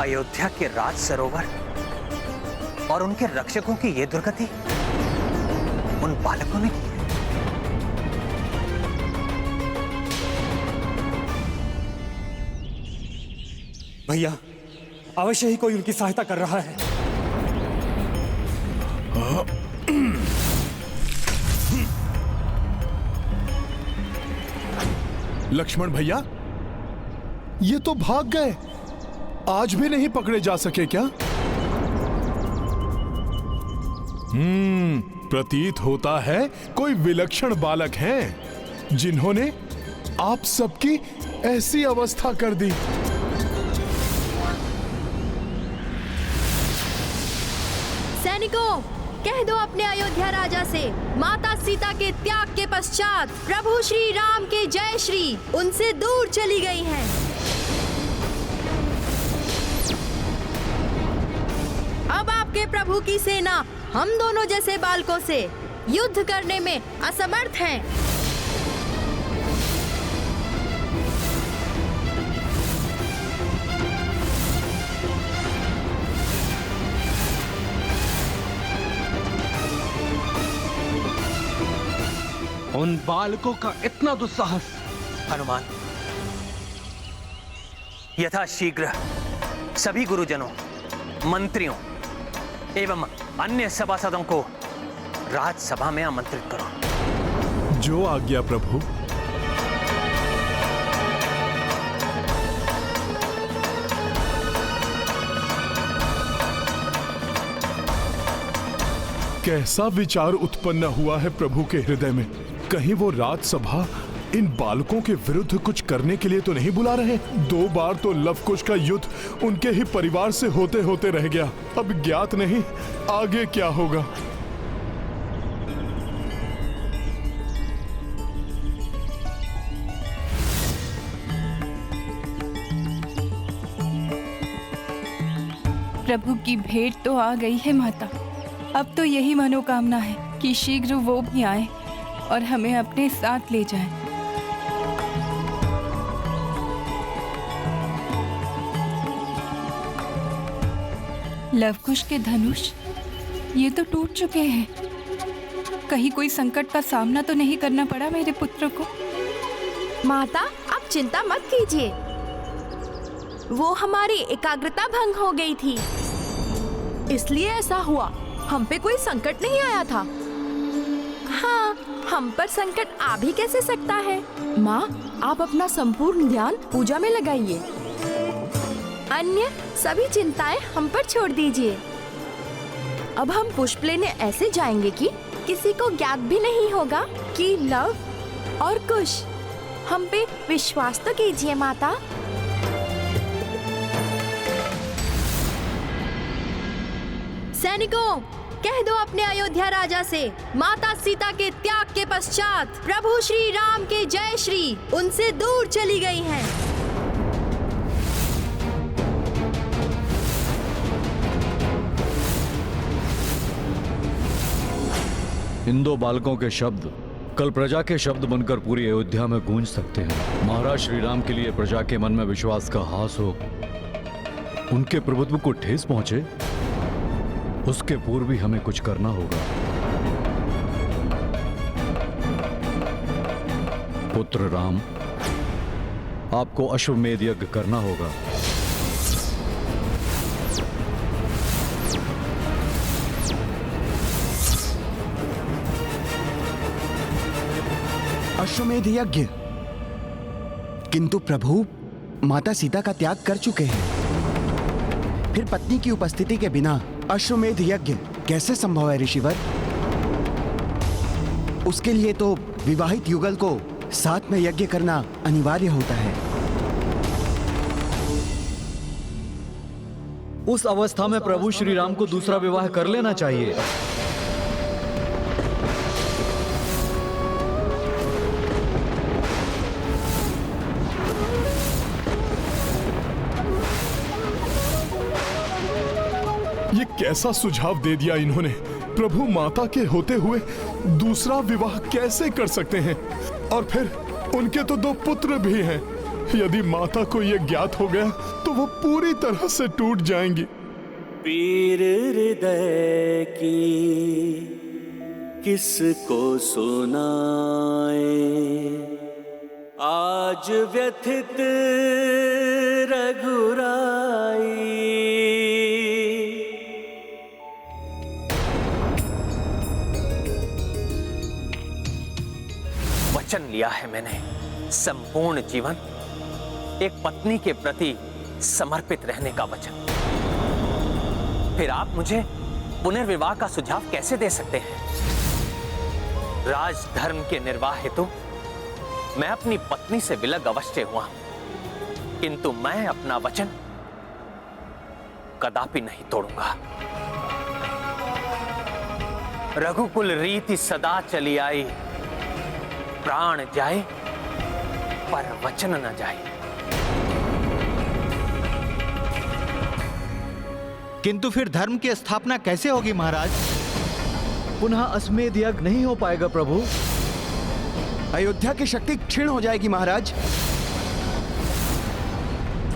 अयोध्या के राज सरोवर और उनके रक्षकों की ये दुर्गति उन बालकों ने की है। भैया, अवश्य ही कोई उनकी सहायता कर रहा है। लक्ष्मण भैया, ये तो भाग गए, आज भी नहीं पकड़े जा सके क्या? प्रतीत होता है कोई विलक्षण बालक हैं जिन्होंने आप सबकी ऐसी अवस्था कर दी। सैनिकों, कह दो अपने अयोध्या राजा से, माता सीता के त्याग के पश्चात प्रभु श्री राम के जय श्री उनसे दूर चली गई हैं। अब आपके प्रभु की सेना हम दोनों जैसे बालकों से युद्ध करने में असमर्थ हैं। उन बालकों का इतना दुस्साहस। हनुमान, यथाशीघ्र सभी गुरुजनों, मंत्रियों एवं अन्य सभासदों को राजसभा में आमंत्रित करो। जो आज्ञा प्रभु। कैसा विचार उत्पन्न हुआ है प्रभु के हृदय में? कहीं वो राजसभा इन बालकों के विरुद्ध कुछ करने के लिए तो नहीं बुला रहे? 2 बार तो लवकुश का युद्ध उनके ही परिवार से होते होते रह गया। अब ज्ञात नहीं आगे क्या होगा। प्रभु की भेंट तो आ गई है माता। अब तो यही मनोकामना है कि शीघ्र वो भी आए और हमें अपने साथ ले जाएं। लवकुश के धनुष ये तो टूट चुके हैं। कहीं कोई संकट का सामना तो नहीं करना पड़ा मेरे पुत्र को? माता, आप चिंता मत कीजिए, वो हमारी एकाग्रता भंग हो गई थी, इसलिए ऐसा हुआ। हम पे कोई संकट नहीं आया था। हाँ, हम पर संकट आ भी कैसे सकता है? माँ, आप अपना संपूर्ण ध्यान पूजा में लगाइए। अन्य सभी चिंताएं हम पर छोड़ दीजिए। अब हम पुष्प लेने ऐसे जाएंगे कि किसी को ज्ञात भी नहीं होगा कि लव और कुश। हम पे विश्वास तो कीजिए माता। सैनिकों, कह दो अपने अयोध्या राजा से, माता सीता के त्याग के पश्चात प्रभु श्री राम के जय श्री उनसे दूर चली गई हैं। इन 2 बालकों के शब्द कल प्रजा के शब्द बनकर पूरी अयोध्या में गूंज सकते हैं। महाराज श्री राम के लिए प्रजा के मन में विश्वास का हास हो, उनके प्रभुत्व को ठेस पहुंचे, उसके पूर्व भी हमें कुछ करना होगा। पुत्र राम, आपको अश्वमेध यज्ञ करना होगा। अश्वमेध यज्ञ? किंतु प्रभु माता सीता का त्याग कर चुके हैं, फिर पत्नी की उपस्थिति के बिना अश्वमेध यज्ञ कैसे संभव है ऋषिवर? उसके लिए तो विवाहित युगल को साथ में यज्ञ करना अनिवार्य होता है। उस अवस्था में प्रभु श्री राम को दूसरा विवाह कर लेना चाहिए। ये कैसा सुझाव दे दिया इन्होंने? प्रभु माता के होते हुए दूसरा विवाह कैसे कर सकते हैं? और फिर उनके तो 2 पुत्र भी हैं। यदि माता को यह ज्ञात हो गया तो वो पूरी तरह से टूट जाएंगी। पीर हृदय की किसको सुनाए, आज व्यथित रघुराई। वचन लिया है मैंने संपूर्ण जीवन एक पत्नी के प्रति समर्पित रहने का वचन। फिर आप मुझे पुनर्विवाह का सुझाव कैसे दे सकते हैं? राजधर्म के निर्वाह हेतु मैं अपनी पत्नी से विलग अवश्य हुआ हूं, किंतु मैं अपना वचन कदापि नहीं तोड़ूंगा। रघुकुल रीति सदा चली आई, प्राण जाए पर वचन न जाए। किंतु फिर धर्म की स्थापना कैसे होगी महाराज? पुनः अश्वमेध यज्ञ नहीं हो पाएगा प्रभु। अयोध्या की शक्ति क्षीण हो जाएगी महाराज।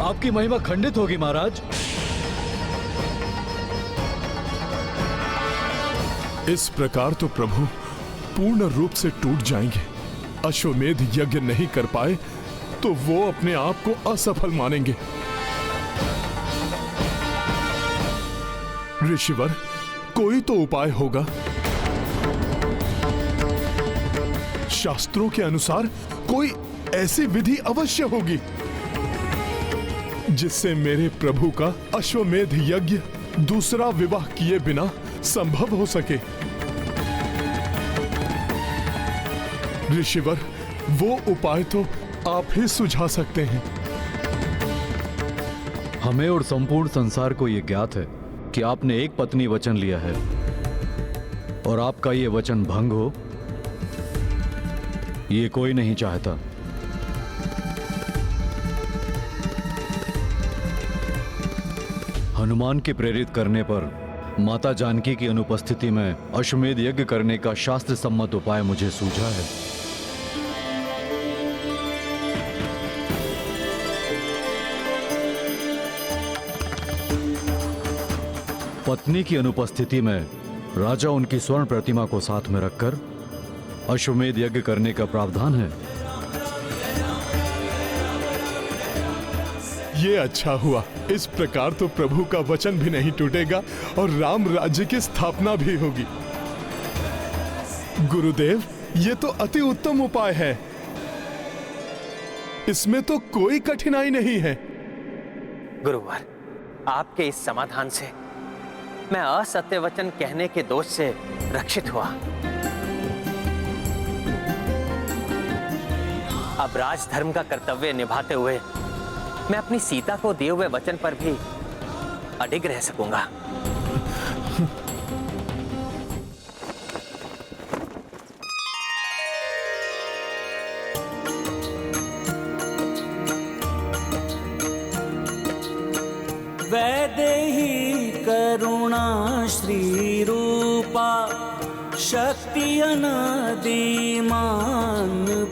आपकी महिमा खंडित होगी महाराज। इस प्रकार तो प्रभु पूर्ण रूप से टूट जाएंगे। अश्वमेध यज्ञ नहीं कर पाए तो वो अपने आप को असफल मानेंगे। ऋषिवर, कोई तो उपाय होगा। शास्त्रों के अनुसार कोई ऐसी विधि अवश्य होगी जिससे मेरे प्रभु का अश्वमेध यज्ञ दूसरा विवाह किए बिना संभव हो सके। ऋषिवर, वो उपाय तो आप ही सुझा सकते हैं। हमें और संपूर्ण संसार को यह ज्ञात है कि आपने एक पत्नी वचन लिया है और आपका ये वचन भंग हो ये कोई नहीं चाहता। हनुमान के प्रेरित करने पर माता जानकी की अनुपस्थिति में अश्वमेध यज्ञ करने का शास्त्र सम्मत उपाय मुझे सूझा है। पत्नी की अनुपस्थिति में राजा उनकी स्वर्ण प्रतिमा को साथ में रखकर अश्वमेध यज्ञ करने का प्रावधान है। ये अच्छा हुआ। इस प्रकार तो प्रभु का वचन भी नहीं टूटेगा और राम राज्य की स्थापना भी होगी। गुरुदेव, ये तो अति उत्तम उपाय है। इसमें तो कोई कठिनाई नहीं है। गुरुवर, आपके इस समाधान से मैं असत्य वचन कहने के दोष से रक्षित हुआ। अब राजधर्म का कर्तव्य निभाते हुए मैं अपनी सीता को दिए हुए वचन पर भी अडिग रह सकूंगा। वैदेही करुणा श्री रूपा, शक्ति अनादिमान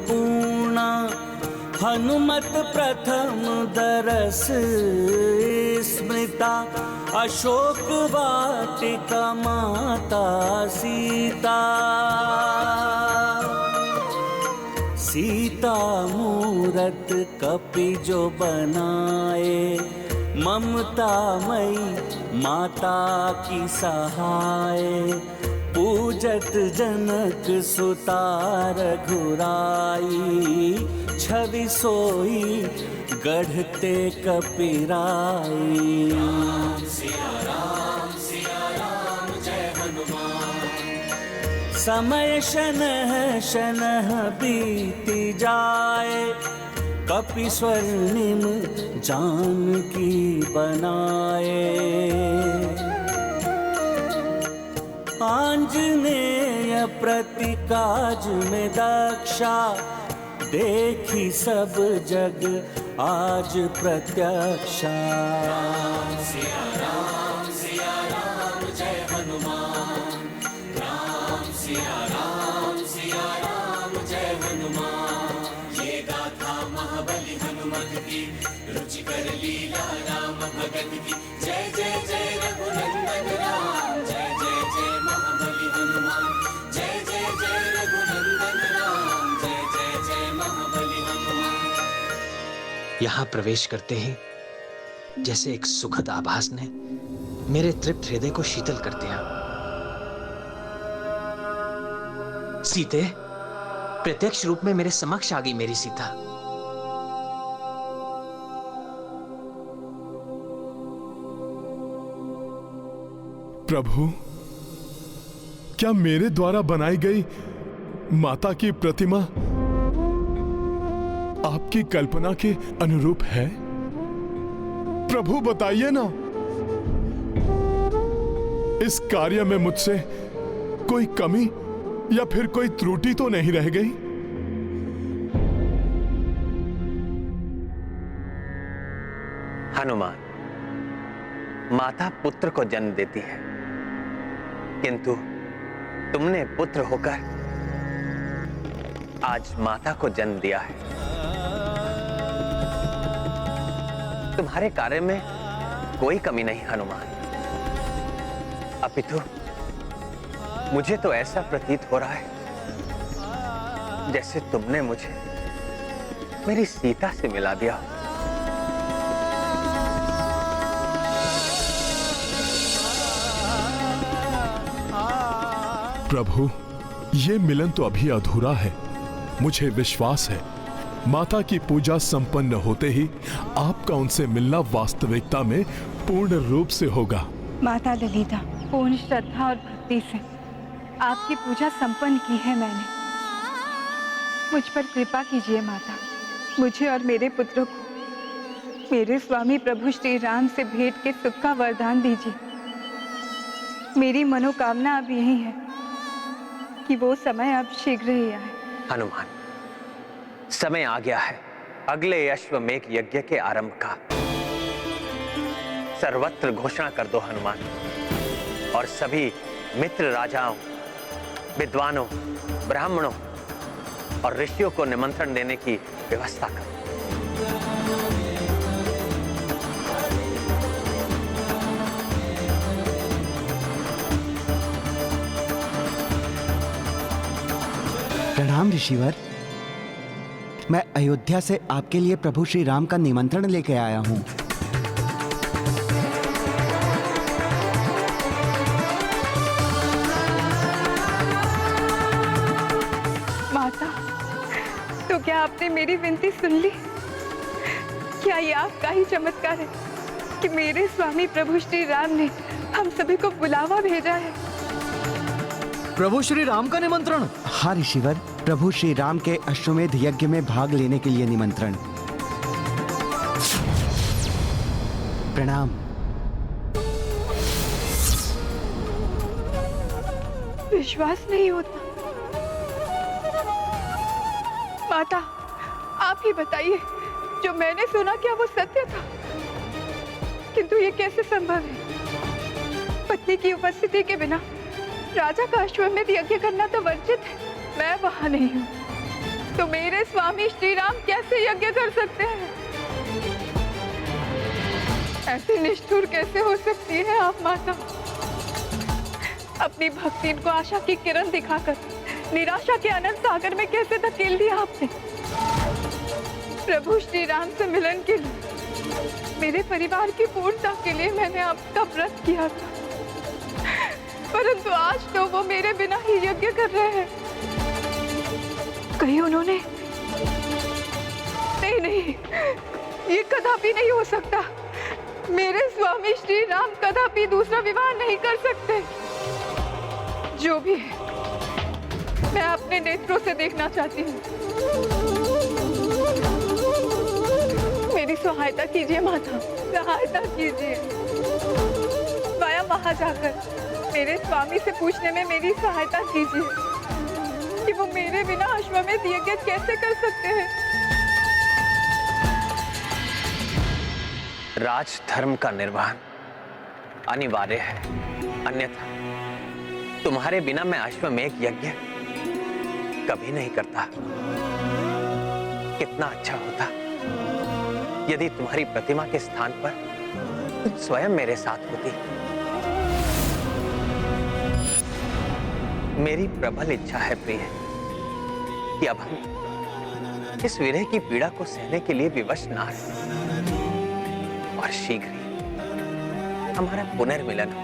पूर्णा, हनुमत प्रथम दरस स्मृता, अशोक वाटिका माता सीता। सीता मूरत कपि जो बनाए, ममता मई माता की सहाय। पूजत जनक सुता रघुराई, छवि सोई गढ़ते कपिराई। सिया राम जय हनुमान। समय शनह शनह बीती जाए, कपि स्वर्णिम जानकी बनाए। आंजनेय प्रति काज में दक्षा, देखी सब जग आज प्रत्यक्षा। सिया राम जय हनुमान। राम सिया राम जय हनुमान। ये गाथा महाबली हनुमत यहां प्रवेश करते ही जैसे एक सुखद आभास ने मेरे तृप्त हृदय को शीतल कर दिया। सीते, प्रत्यक्ष रूप में मेरे समक्ष आ गई मेरी सीता। प्रभु, क्या मेरे द्वारा बनाई गई माता की प्रतिमा आपकी कल्पना के अनुरूप है? प्रभु बताइए ना, इस कार्य में मुझसे कोई कमी या फिर कोई त्रुटि तो नहीं रह गई? हनुमान, माता पुत्र को जन्म देती है, किंतु तुमने पुत्र होकर आज माता को जन्म दिया है। तुम्हारे कार्य में कोई कमी नहीं हनुमान, अपितु मुझे तो ऐसा प्रतीत हो रहा है जैसे तुमने मुझे मेरी सीता से मिला दिया। प्रभु, ये मिलन तो अभी अधूरा है। मुझे विश्वास है माता की पूजा संपन्न होते ही आपका उनसे मिलना वास्तविकता में पूर्ण रूप से होगा। माता ललिता, पूर्ण श्रद्धा और भक्ति से आपकी पूजा संपन्न की है मैंने। मुझ पर कृपा कीजिए माता, मुझे और मेरे पुत्रों को मेरे स्वामी प्रभु श्री राम से भेंट के सुख का वरदान दीजिए। मेरी मनोकामना अब यही है कि वो समय अब शीघ्र ही आए। हनुमान, समय आ गया है अगले अश्वमेघ यज्ञ के आरंभ का। सर्वत्र घोषणा कर दो हनुमान, और सभी मित्र राजाओं, विद्वानों, ब्राह्मणों और ऋषियों को निमंत्रण देने की व्यवस्था करो। प्रणाम ऋषिवर, मैं अयोध्या से आपके लिए प्रभु श्री राम का निमंत्रण लेके आया हूं। माता, तो क्या आपने मेरी विनती सुन ली? क्या ये आपका ही चमत्कार है कि मेरे स्वामी प्रभु श्री राम ने हम सभी को बुलावा भेजा है? प्रभु श्री राम का निमंत्रण? हाँ ऋषिवर, प्रभु श्री राम के अश्वमेध यज्ञ में भाग लेने के लिए निमंत्रण। प्रणाम। विश्वास नहीं होता। माता, आप ही बताइए, जो मैंने सुना क्या वो सत्य था? किंतु ये कैसे संभव है? पत्नी की उपस्थिति के बिना राजा का अश्वमेध यज्ञ करना तो वर्जित है। मैं वहां नहीं हूं, तो मेरे स्वामी श्री राम कैसे यज्ञ कर सकते हैं? ऐसे निष्ठुर कैसे हो सकती है आप माता? अपनी भक्ति को आशा की किरण दिखाकर निराशा के अनंत सागर में कैसे धकेल दिया आपने? प्रभु श्री राम से मिलन के लिए, मेरे परिवार की पूर्णता के लिए मैंने आपका व्रत किया था, परंतु आज तो वो मेरे बिना ही यज्ञ कर रहे हैं। कहीं उन्होंने नहीं, ये कदापि नहीं हो सकता। मेरे स्वामी श्री राम कदापि दूसरा विवाह नहीं कर सकते। जो भी है, मैं अपने नेत्रों से देखना चाहती हूँ। मेरी सहायता कीजिए माता, सहायता कीजिए। स्वयं वहां जाकर मेरे स्वामी से पूछने में मेरी सहायता कीजिए कि वो मेरे बिना अश्वमेध यज्ञ कैसे कर सकते हैं। राजधर्म का निर्वहन अनिवार्य है, अन्यथा तुम्हारे बिना मैं अश्वमेध यज्ञ कभी नहीं करता। कितना अच्छा होता यदि तुम्हारी प्रतिमा के स्थान पर तुम स्वयं मेरे साथ होती। मेरी प्रबल इच्छा है प्रिय कि अब हम इस विरह की पीड़ा को सहने के लिए विवश ना रहे और शीघ्र ही हमारा पुनर्मिलन हो।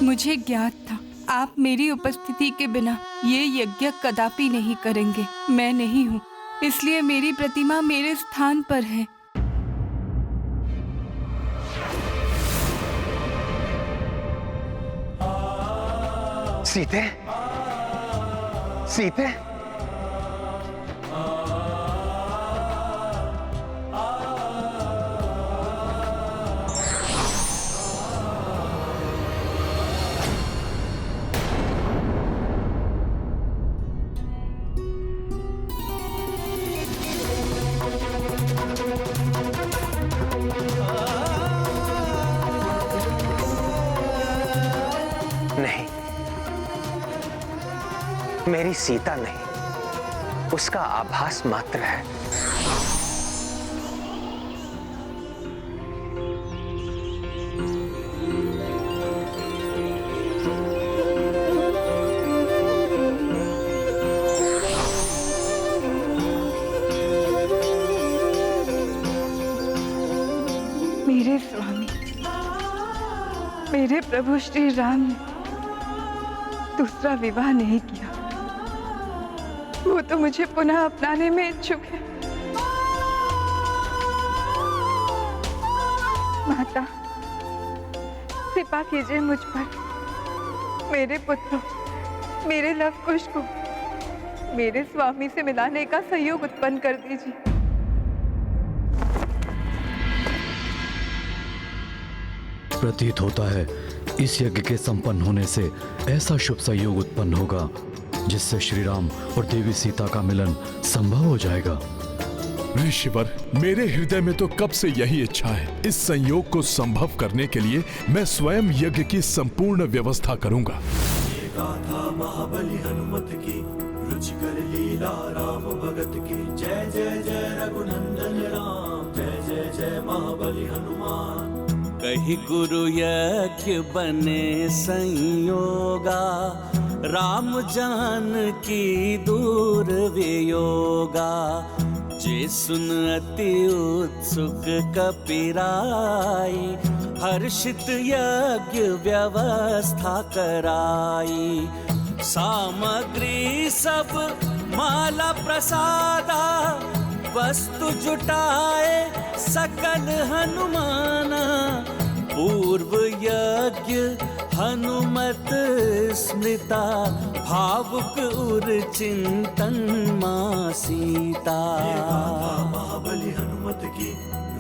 मुझे ज्ञात था आप मेरी उपस्थिति के बिना ये यज्ञ कदापि नहीं करेंगे। मैं नहीं हूँ, इसलिए मेरी प्रतिमा मेरे स्थान पर है। सीते, सीते, नहीं, मेरी सीता नहीं, उसका आभास मात्र है। मेरे स्वामी, मेरे प्रभु श्री राम ने दूसरा विवाह नहीं किया। वो तो मुझे पुनः अपनाने में इच्छुक है। माता, कृपा कीजिए मुझ पर। मेरे पुत्र, मेरे लव कुश को मेरे स्वामी से मिलाने का सहयोग उत्पन्न कर दीजिए। प्रतीत होता है इस यज्ञ के संपन्न होने से ऐसा शुभ संयोग उत्पन्न होगा जिससे श्री राम और देवी सीता का मिलन संभव हो जाएगा। ऋषिवर, मेरे हृदय में तो कब से यही इच्छा है। इस संयोग को संभव करने के लिए मैं स्वयं यज्ञ की संपूर्ण व्यवस्था करूंगा। गाथा महाबली हनुमत की, रुचिकर लीला राम भगत की। जय जय जय रघुनंदन राम, जय जय जय महाबली हनुमान। कही गुरु यज्ञ बने संयोगा, राम जान की दूर वियोगा। जे सुन अति उत्सुक कपिराई, हर्षित यज्ञ व्यवस्था कराई। सामग्री सब माला प्रसादा, वस्तु जुटाए सकल हनुमाना। पूर्व यज्ञ हनुमत स्मृता, भावुक उर चिंतन मां सीता। महाबली हनुमत की,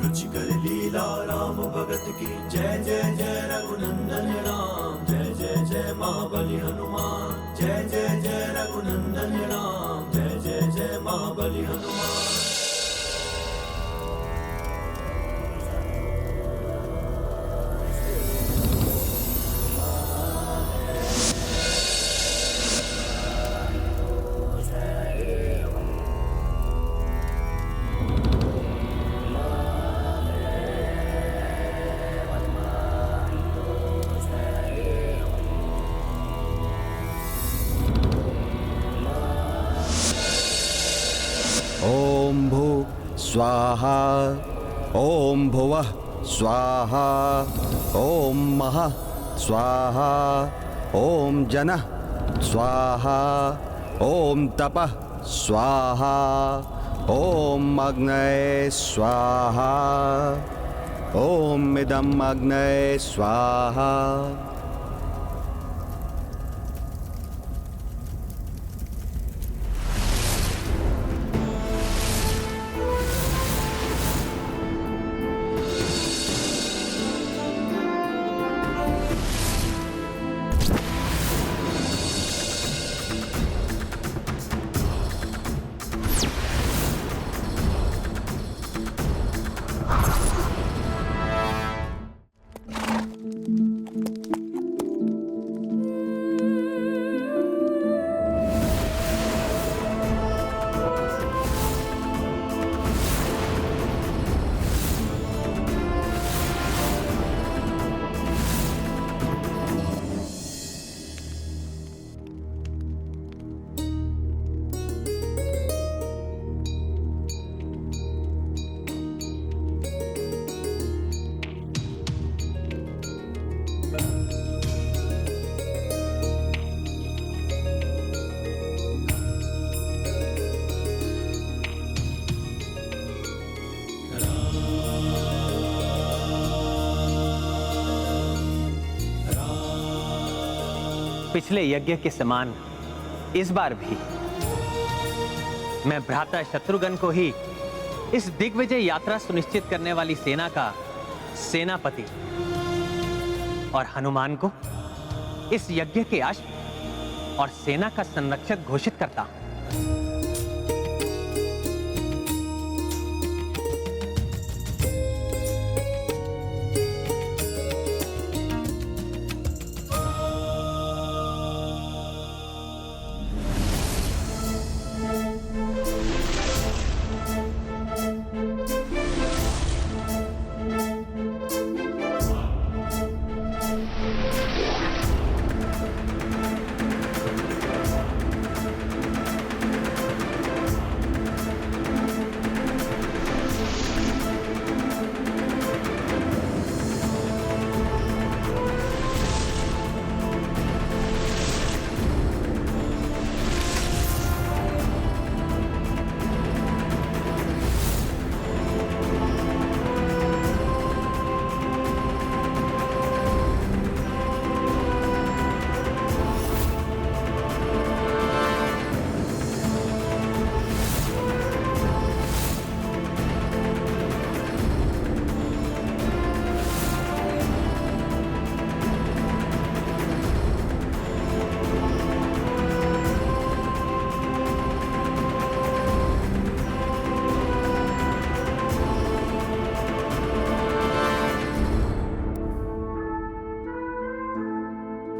रुचिकर लीला राम भगत की। जय जय जय रघुनंदन राम, जय जय जय महाबली हनुमान। जय जय जय रघुनंदन राम, जय जय जय महाबली हनुमान। ओम भू स्वाहा, ओम भुवः स्वाहा, ओम महः स्वाहा, ओम जनः स्वाहा, ओम तपः स्वाहा, ओम अग्नये स्वाहा, ओम इदम् अग्नये स्वाहा। पिछले यज्ञ के समान इस बार भी मैं भ्राता शत्रुघ्न को ही इस दिग्विजय यात्रा सुनिश्चित करने वाली सेना का सेनापति और हनुमान को इस यज्ञ के अश्व और सेना का संरक्षक घोषित करता हूं।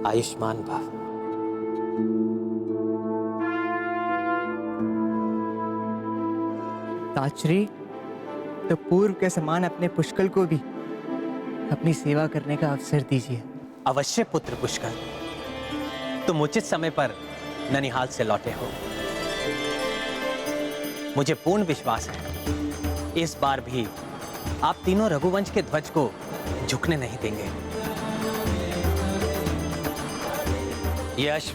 आयुष्मान भव। ताजश्री, तो पूर्व के समान अपने पुष्कल को भी अपनी सेवा करने का अवसर दीजिए। अवश्य पुत्र पुष्कल, तुम उचित समय पर ननिहाल से लौटे हो। मुझे पूर्ण विश्वास है इस बार भी आप तीनों रघुवंश के ध्वज को झुकने नहीं देंगे। यह अश्व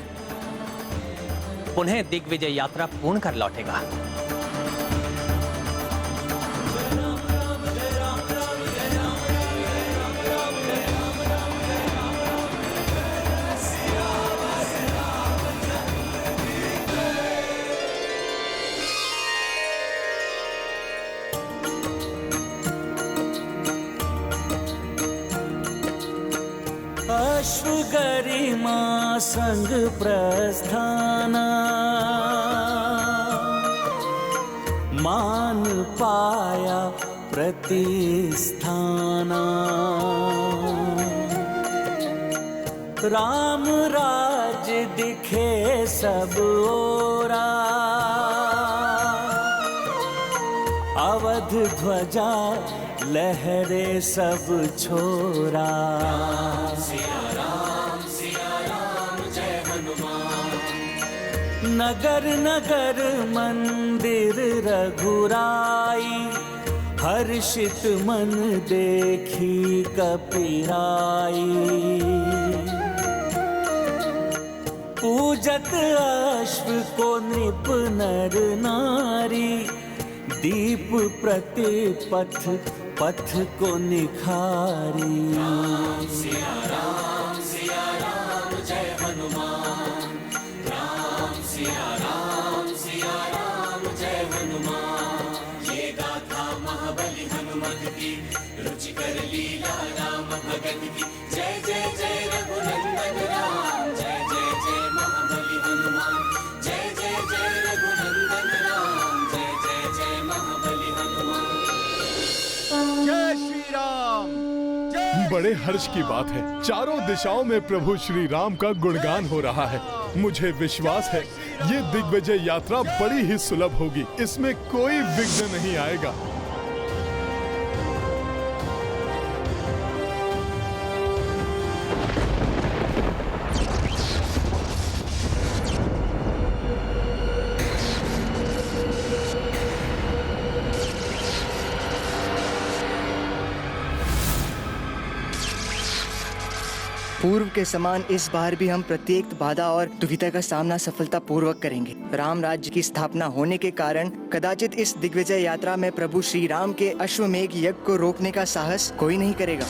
पुनः दिग्विजय यात्रा पूर्ण कर लौटेगा। अश्व गरिमा संग प्रस्थाना, मान पाया प्रतिस्थाना। राम राज दिखे सब ओरा, अवध ध्वजा लहरे सब छोरा। नगर नगर मंदिर रघुराई, हर्षित मन देखी कपिराई। पूजत अश्व को नृप नर नारी, दीप प्रतिपथ पथ को निखारी। राम सिया राम जय हनुमान। राम सिया राम जय हनुमान। ये गाथा महाबली हनुमत की, रुचिकर लीला राम भगत की। जय जय जय रघुनंदन राम, जय जय जय महाबली हनुमान। जय जय जय रघुनंदन राम, जय जय जय महाबली हनुमान। जय श्री राम। बड़े हर्ष की बात है, चारों दिशाओं में प्रभु श्री राम का गुणगान हो रहा है। मुझे विश्वास है ये दिग्विजय यात्रा बड़ी ही सुलभ होगी, इसमें कोई विघ्न नहीं आएगा। पूर्व के समान इस बार भी हम प्रत्येक बाधा और दुविधा का सामना सफलता पूर्वक करेंगे। राम राज्य की स्थापना होने के कारण कदाचित इस दिग्विजय यात्रा में प्रभु श्री राम के अश्वमेघ यज्ञ को रोकने का साहस कोई नहीं करेगा।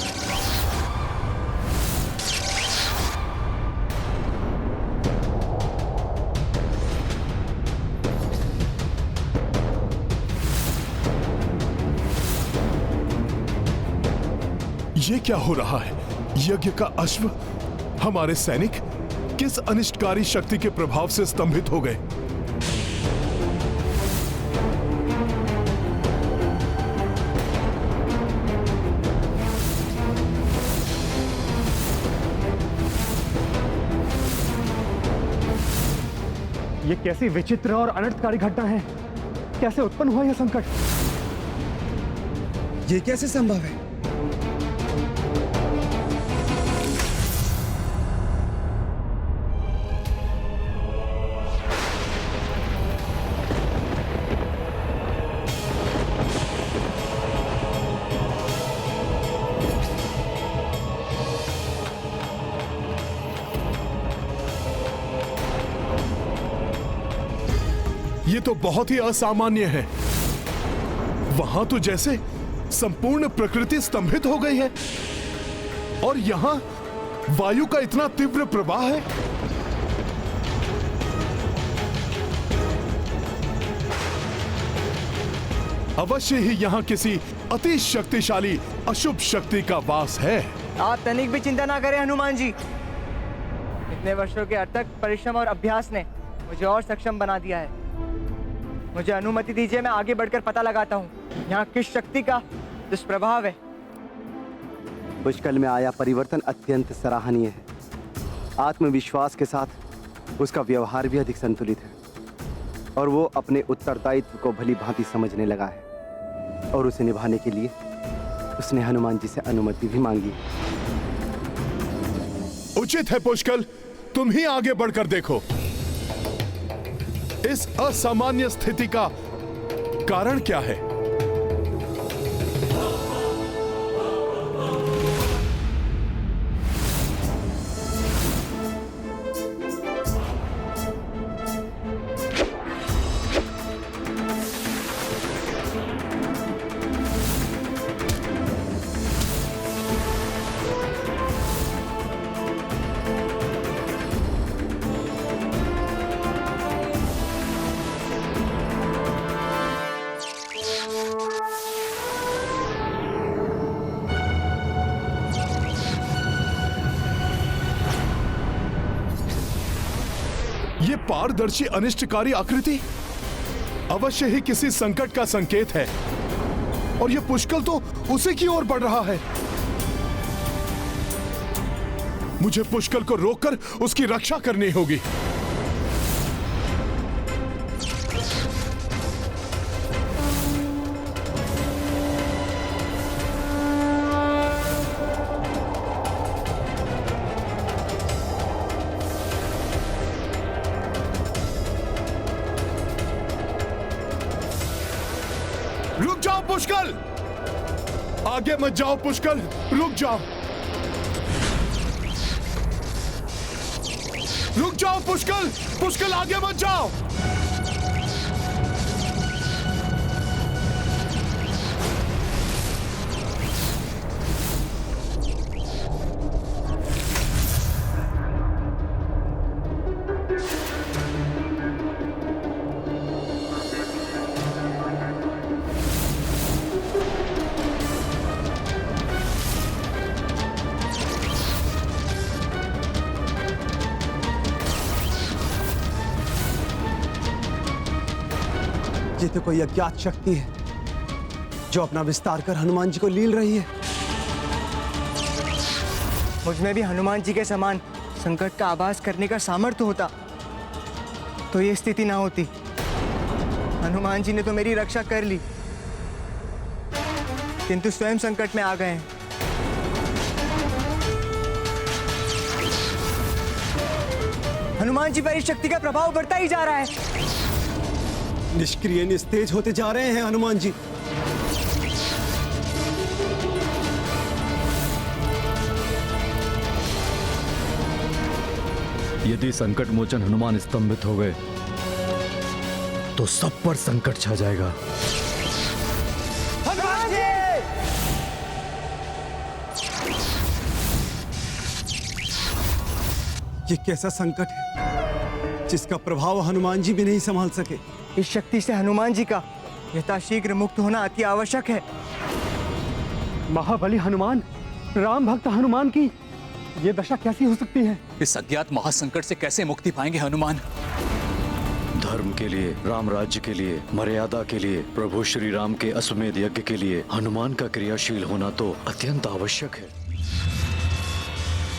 ये क्या हो रहा है? यज्ञ का अश्व, हमारे सैनिक किस अनिष्टकारी शक्ति के प्रभाव से स्तंभित हो गए? ये कैसी विचित्र और अनर्थकारी घटना है? कैसे उत्पन्न हुआ यह संकट? ये कैसे संभव है? ये तो बहुत ही असामान्य है। वहां तो जैसे संपूर्ण प्रकृति स्तंभित हो गई है और यहां वायु का इतना तीव्र प्रवाह है। अवश्य ही यहां किसी अति शक्तिशाली अशुभ शक्ति का वास है। आप तनिक भी चिंता ना करें हनुमान जी। इतने वर्षों के अथक परिश्रम और अभ्यास ने मुझे और सक्षम बना दिया है। मुझे अनुमति दीजिए, मैं आगे बढ़कर पता लगाता हूँ यहाँ किस शक्ति का दुष्प्रभाव है। पुष्कल में आया परिवर्तन अत्यंत सराहनीय है। आत्मविश्वास के साथ उसका व्यवहार भी अधिक संतुलित है और वो अपने उत्तरदायित्व को भली भांति समझने लगा है और उसे निभाने के लिए उसने हनुमान जी से अनुमति भी मांगी। उचित है पुष्कल, तुम ही आगे बढ़कर देखो इस असामान्य स्थिति का कारण क्या है। ये पारदर्शी अनिष्टकारी आकृति अवश्य ही किसी संकट का संकेत है और ये पुष्कल तो उसी की ओर बढ़ रहा है। मुझे पुष्कल को रोककर उसकी रक्षा करनी होगी। रुक जाओ पुष्कल, आगे मत जाओ पुष्कल, रुक जाओ, रुक जाओ पुष्कल, पुष्कल आगे मत जाओ। ये तो कोई अज्ञात शक्ति है जो अपना विस्तार कर हनुमान जी को लील रही है। मुझ में भी हनुमान जी के समान संकट का आभास करने का सामर्थ्य होता तो ये स्थिति ना होती। हनुमान जी ने तो मेरी रक्षा कर ली, किंतु स्वयं संकट में आ गए हैं। हनुमान जी पर इस शक्ति का प्रभाव बढ़ता ही जा रहा है। निष्क्रिय निस्तेज होते जा रहे हैं हनुमान जी। यदि संकट मोचन हनुमान स्तंभित हो गए तो सब पर संकट छा जाएगा। हनुमान जी! ये कैसा संकट है जिसका प्रभाव हनुमान जी भी नहीं संभाल सके। इस शक्ति से हनुमान जी का यथाशीघ्र मुक्त होना अति आवश्यक है। महाबली हनुमान, राम भक्त हनुमान की ये दशा कैसी हो सकती है? इस अज्ञात महासंकट से कैसे मुक्ति पाएंगे हनुमान? धर्म के लिए, राम राज्य के लिए, मर्यादा के लिए, प्रभु श्री राम के अश्वमेध यज्ञ के लिए हनुमान का क्रियाशील होना तो अत्यंत आवश्यक है।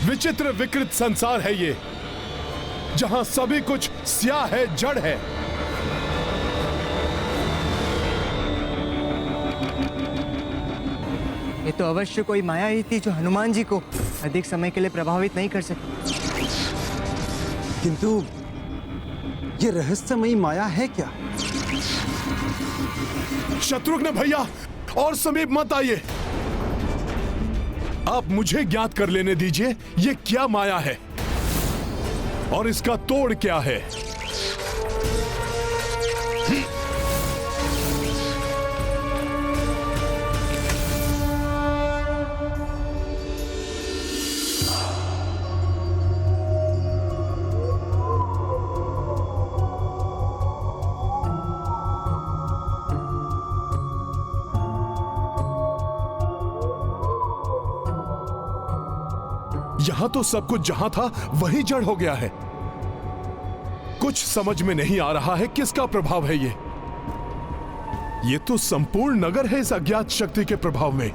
विचित्र विकृत संसार है ये, जहां सभी कुछ स्याह है, जड़ है। ये तो अवश्य कोई माया ही थी जो हनुमान जी को अधिक समय के लिए प्रभावित नहीं कर सकी। किंतु ये रहस्यमयी माया है क्या? शत्रुघ्न भैया, और समीप मत आइए। आप मुझे ज्ञात कर लेने दीजिए ये क्या माया है और इसका तोड़ क्या है। यहां तो सब कुछ जहां था वही जड़ हो गया है। कुछ समझ में नहीं आ रहा है किसका प्रभाव है ये तो संपूर्ण नगर है इस अज्ञात शक्ति के प्रभाव में।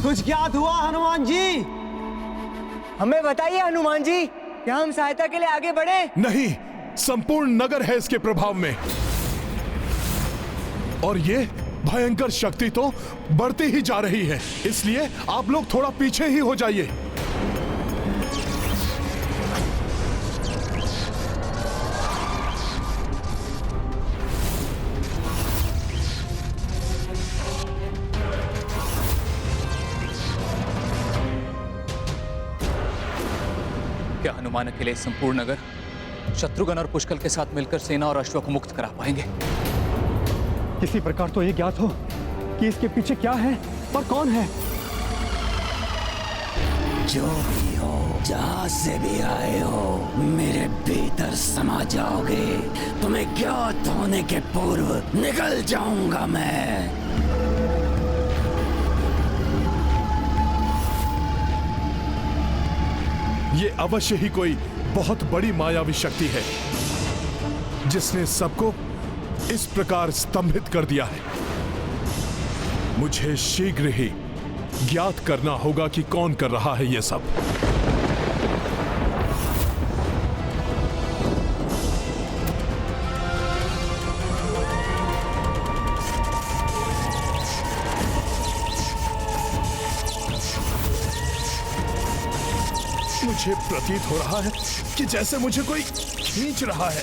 कुछ ज्ञात हुआ हनुमान जी? हमें बताइए हनुमान जी, क्या हम सहायता के लिए आगे बढ़े? नहीं, संपूर्ण नगर है इसके प्रभाव में और ये भयंकर शक्ति तो बढ़ती ही जा रही है। इसलिए आप लोग थोड़ा पीछे ही हो जाइए। क्या हनुमान अकेले संपूर्ण नगर शत्रुघ्न और पुष्कल के साथ मिलकर सेना और अश्व को मुक्त करा पाएंगे? किसी प्रकार तो ये ज्ञात हो कि इसके पीछे क्या है और कौन है। जो भी हो, जहां से भी आए हो, मेरे भीतर समा जाओगे। तुम्हें ज्ञात होने के पूर्व निकल जाऊंगा मैं। ये अवश्य ही कोई बहुत बड़ी मायावी शक्ति है जिसने सबको इस प्रकार स्तंभित कर दिया है। मुझे शीघ्र ही ज्ञात करना होगा कि कौन कर रहा है ये सब। मुझे प्रतीत हो रहा है कि जैसे मुझे कोई खींच रहा है।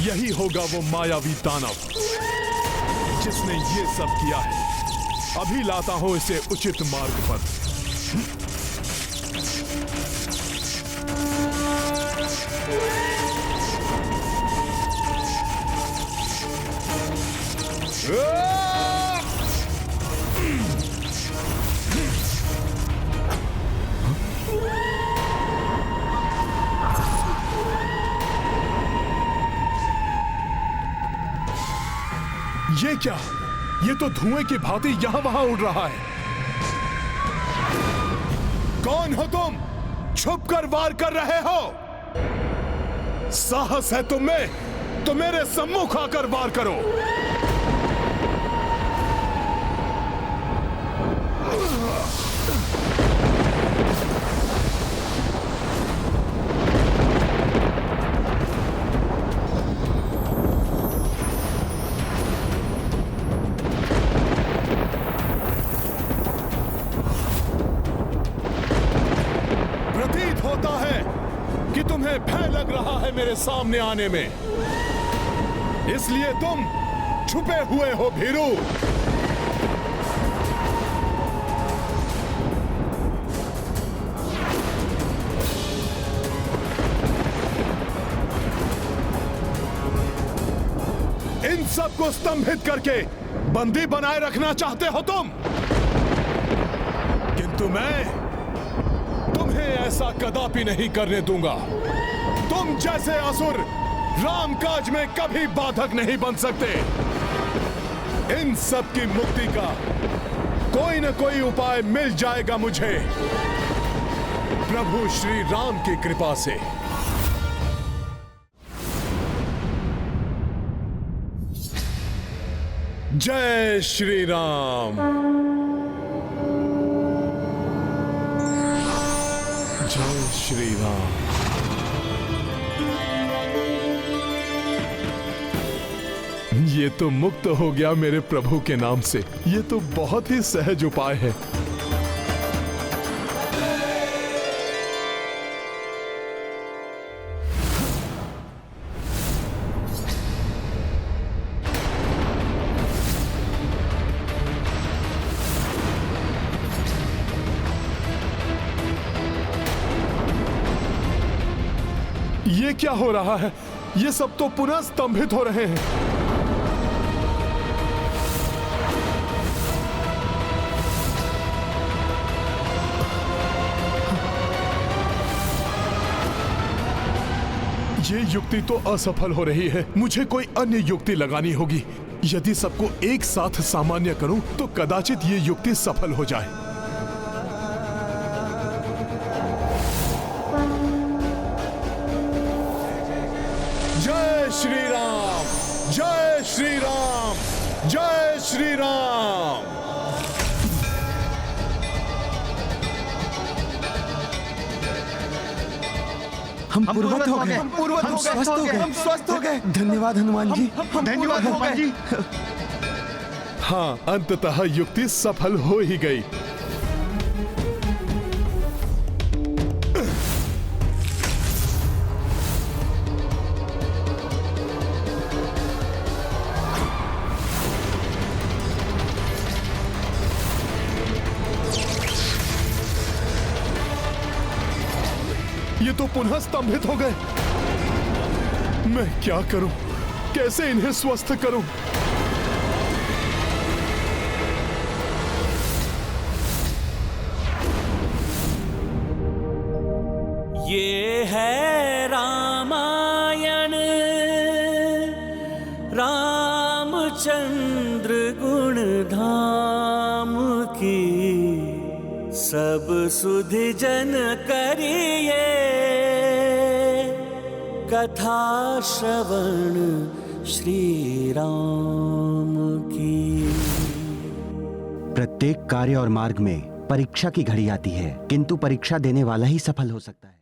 यही होगा वो मायावी दानव जिसने ये सब किया है। अभी लाता हूं इसे उचित मार्ग पर। ये क्या? ये तो धुएं की भांति यहां वहां उड़ रहा है। कौन हो तुम? छुपकर वार कर रहे हो? साहस है तुम में तो मेरे सम्मुख आकर वार करो। तुम्हें भय लग रहा है मेरे सामने आने में, इसलिए तुम छुपे हुए हो भीरू। इन सबको स्तंभित करके बंदी बनाए रखना चाहते हो तुम, किंतु मैं तुम्हें ऐसा कदापि नहीं करने दूंगा। तुम जैसे असुर राम काज में कभी बाधक नहीं बन सकते। इन सब की मुक्ति का कोई न कोई उपाय मिल जाएगा मुझे प्रभु श्री राम की कृपा से। जय श्री राम। जय श्री राम। ये तो मुक्त हो गया मेरे प्रभु के नाम से। ये तो बहुत ही सहज उपाय है। ये क्या हो रहा है? ये सब तो पुनः स्तंभित हो रहे हैं। ये युक्ति तो असफल हो रही है। मुझे कोई अन्य युक्ति लगानी होगी। यदि सबको एक साथ सामान्य करूं तो कदाचित ये युक्ति सफल हो जाए। जय श्री राम, जय श्री राम, जय श्री राम। हम पूर्वत हो गए, हम स्वस्थ हो गए, हम स्वस्थ हो गए। धन्यवाद हनुमान जी, धन्यवाद हनुमान जी। हाँ, अंततः युक्ति सफल हो ही गई। ये तो पुनः स्तंभित हो गए। मैं क्या करूं? कैसे इन्हें स्वस्थ करूं? ये है रामायण, रामचंद्र गुण धाम की, सब सुधि जन करिए कथा श्रवण श्री राम की। प्रत्येक कार्य और मार्ग में परीक्षा की घड़ी आती है, किंतु परीक्षा देने वाला ही सफल हो सकता है।